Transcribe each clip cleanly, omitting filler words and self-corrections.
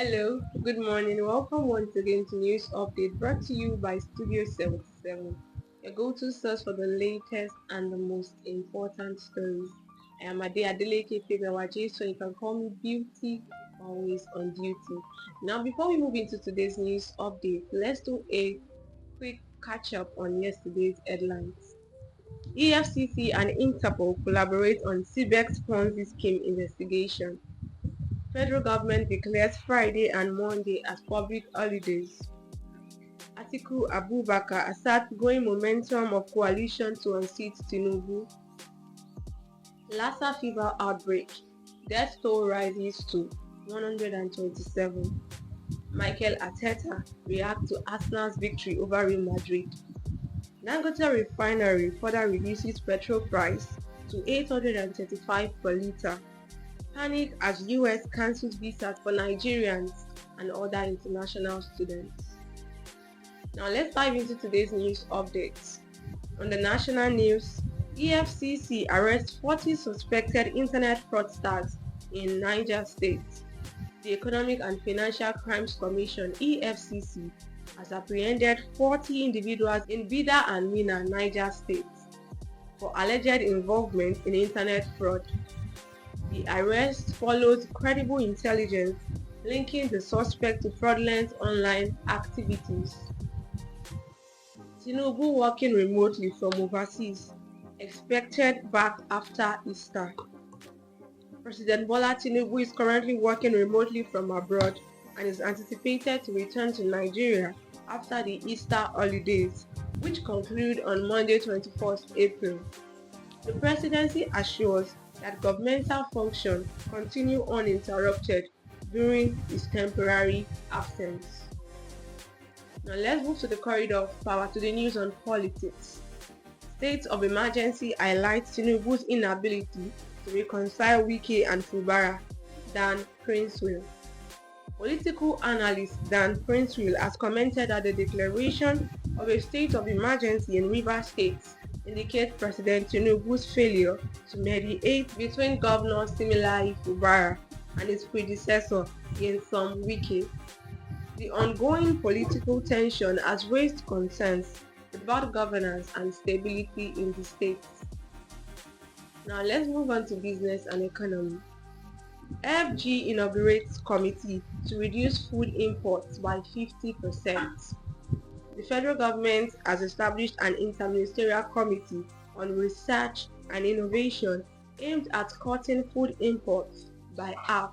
Hello, good morning. Welcome once again to News Update brought to you by Studio 77, your go-to source for the latest and the most important stories. I am Ade Adeleke Febewaji, so you can call me Beauty, always on duty. Now, before we move into today's news update, let's do a quick catch-up on yesterday's headlines. EFCC and Interpol collaborate on CBEX Ponzi scheme investigation. Federal government declares Friday and Monday as public holidays. Atiku Abubakar asserts growing momentum of coalition to unseat Tinubu. Lassa fever outbreak. Death toll rises to 127. Michael Arteta reacts to Arsenal's victory over Real Madrid. Dangote refinery further reduces petrol price to 835 per litre. Panic as US cancels visas for Nigerians and other international students. Now let's dive into today's news updates. On the national news, EFCC arrests 40 suspected internet fraudsters in Niger State. The Economic and Financial Crimes Commission (EFCC) has apprehended 40 individuals in Bida and Mina, Niger State, for alleged involvement in internet fraud. The arrest follows credible intelligence linking the suspect to fraudulent online activities. Tinubu working remotely from overseas, expected back after Easter. President Bola Tinubu is currently working remotely from abroad and is anticipated to return to Nigeria after the Easter holidays, which conclude on Monday 21st April. The presidency assures that governmental functions continue uninterrupted during his temporary absence. Now let's move to the corridor of power to the news on politics. State of emergency highlights Tinubu's inability to reconcile Wike and Fubara, Dan Princeville. Political analyst Dan Princeville has commented that the declaration of a state of emergency in Rivers State indicates President Tinubu's failure to mediate between Governor Similahi Fubara and his predecessor Nyesom Wike. The ongoing political tension has raised concerns about governance and stability in the state. Now let's move on to business and economy. FG inaugurates committee to reduce food imports by 50%. The federal government has established an interministerial committee on research and innovation aimed at cutting food imports by half.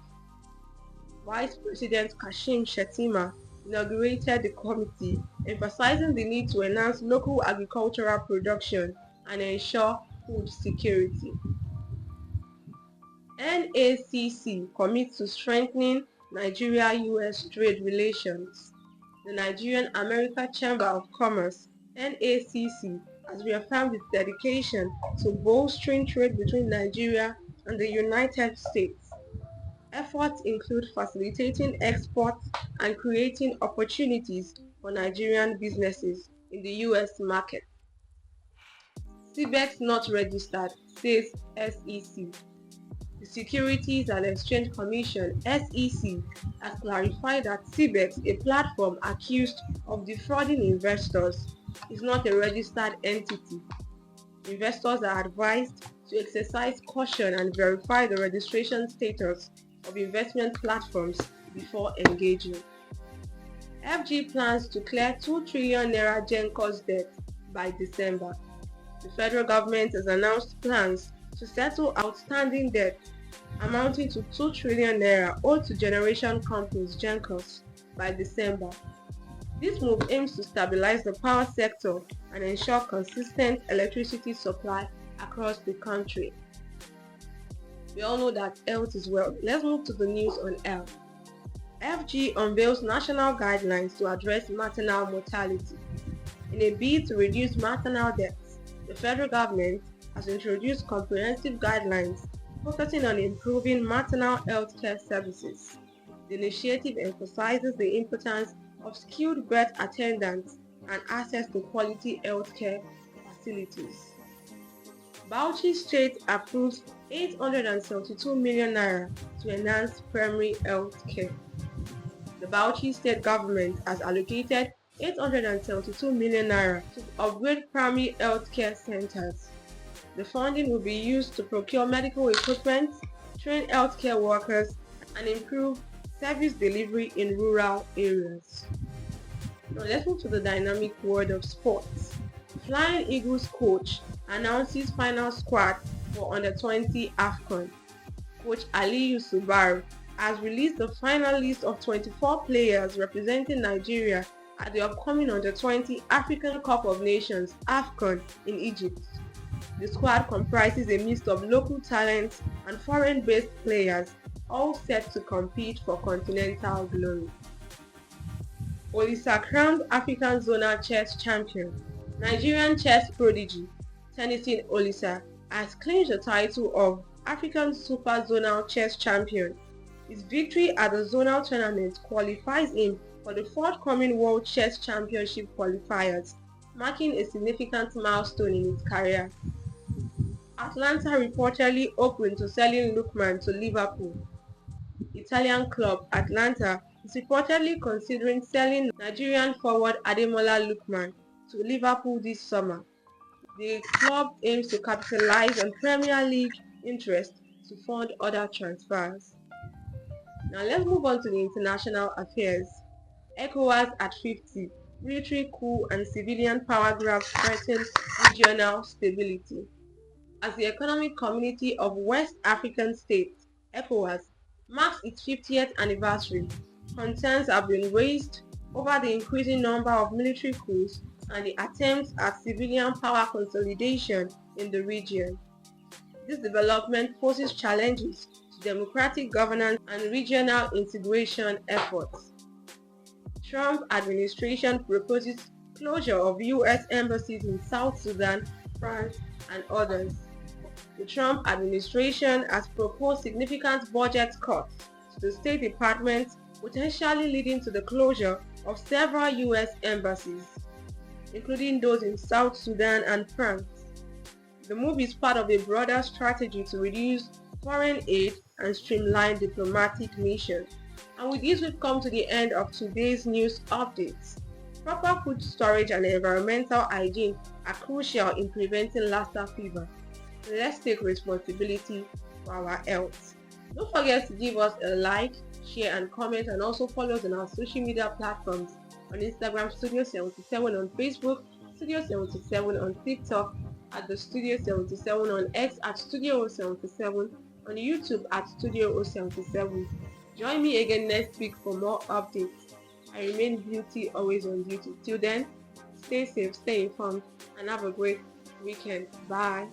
Vice President Kashim Shettima inaugurated the committee, emphasizing the need to enhance local agricultural production and ensure food security. NACC commits to strengthening Nigeria-US trade relations. The Nigerian American Chamber of Commerce (NACC) has reaffirmed its dedication to bolstering trade between Nigeria and the United States. Efforts include facilitating exports and creating opportunities for Nigerian businesses in the US market. CBEX not registered, says SEC. The Securities and Exchange Commission (SEC) has clarified that CBEX, a platform accused of defrauding investors, is not a registered entity. Investors are advised to exercise caution and verify the registration status of investment platforms before engaging. FG plans to clear 2 trillion naira GenCos debt by December. The federal government has announced plans to settle outstanding debt amounting to 2 trillion naira owed to generation companies GenCos by December. This move aims to stabilize the power sector and ensure consistent electricity supply across the country. We all know that health is wealth. Let's move to the news on health. FG unveils national guidelines to address maternal mortality. In a bid to reduce maternal deaths, the federal government has introduced comprehensive guidelines focusing on improving maternal health care services. The initiative emphasizes the importance of skilled birth attendants and access to quality healthcare facilities. Bauchi State approves 872 million naira to enhance primary health care. The Bauchi state government has allocated 872 million naira to upgrade primary healthcare centers. The funding will be used to procure medical equipment, train healthcare workers, and improve service delivery in rural areas. Now let's move to the dynamic world of sports. Flying Eagles coach announces final squad for Under-20 AFCON. Coach Aliyu Subaru has released the final list of 24 players representing Nigeria at the upcoming Under-20 African Cup of Nations AFCON in Egypt. The squad comprises a mix of local talents and foreign-based players, all set to compete for continental glory. Olisa crowned African Zonal Chess Champion. Nigerian chess prodigy Tennessee Olisa has claimed the title of African Super Zonal Chess Champion. His victory at the zonal tournament qualifies him for the forthcoming World Chess Championship qualifiers, marking a significant milestone in his career. Atalanta reportedly open to selling Lookman to Liverpool. Italian club Atalanta is reportedly considering selling Nigerian forward Ademola Lookman to Liverpool this summer. The club aims to capitalize on Premier League interest to fund other transfers. Now let's move on to the international affairs. ECOWAS at 50. Military coup and civilian power grab threaten regional stability. As the Economic Community of West African States, ECOWAS, marks its 50th anniversary, concerns have been raised over the increasing number of military coups and the attempts at civilian power consolidation in the region. This development poses challenges to democratic governance and regional integration efforts. Trump administration proposes closure of U.S. embassies in South Sudan, France, and others. The Trump administration has proposed significant budget cuts to the State Department, potentially leading to the closure of several U.S. embassies, including those in South Sudan and France. The move is part of a broader strategy to reduce foreign aid and streamline diplomatic missions. And with this, we've come to the end of today's news updates. Proper food storage and environmental hygiene are crucial in preventing Lassa fever. Let's take responsibility for our health. Don't forget to give us a like, share and comment, and also follow us on our social media platforms. On Instagram, Studio 77, on Facebook, Studio 77, on TikTok at the Studio 77, on X at Studio 77, on YouTube at Studio 77. Join me again next week for more updates. I remain Beauty, always on duty. Till then, stay safe, stay informed, and have a great weekend. Bye.